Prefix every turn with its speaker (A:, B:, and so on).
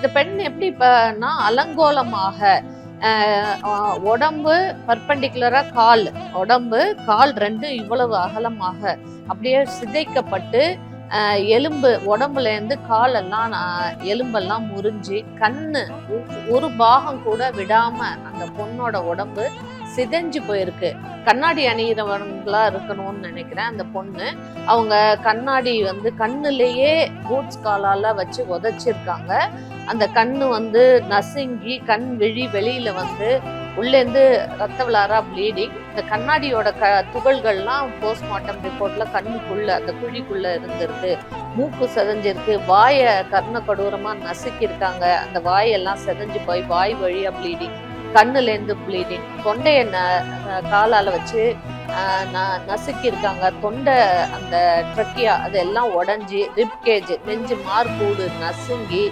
A: இந்த பெண் எப்படி இப்பனா அலங்கோலமாக உடம்பு பர்பண்டிகுலரா கால் ரெண்டும் இவ்வளவு அகலமாக அப்படியே சிதைக்கப்பட்டு எலும்பு உடம்புல இருந்து காலெல்லாம் எலும்பெல்லாம் முறிஞ்சு கண்ணு ஒரு பாகம் கூட விடாம அந்த பொண்ணோட உடம்பு சிதைஞ்சு போயிருக்கு. கண்ணாடி அணிகிறவங்களா இருக்கணும்னு நினைக்கிறேன் அந்த பொண்ணு. அவங்க கண்ணாடி கண்ணுலேயே பூட்ஸ் காலால வச்சு உதைச்சிருக்காங்க. அந்த கண்ணு நசுங்கி கண் விழி வெளியில உள்ளேருந்து ரத்த விளாரா ப்ளீடிங். இந்த கண்ணாடியோட துகள்கள்லாம் போஸ்ட்மார்ட்டம் ரிப்போர்ட்ல கண்ணுக்குள்ள அந்த குழிக்குள்ள இருந்திருக்கு. மூக்கு செதஞ்சிருக்கு. வாயை கர்ண கொடூரமா நசுக்கியிருக்காங்க. அந்த வாயெல்லாம் செதஞ்சு போய் வாய் வழியா ப்ளீடிங், கண்ணுலேருந்து ப்ளீடிங். தொண்டையை காலால வச்சு நசுக்கியிருக்காங்க. தொண்டை அந்த ட்ரக்கியா அதெல்லாம் உடஞ்சி ரிப் கேஜ் நெஞ்சு மார்பூடு நசுங்கி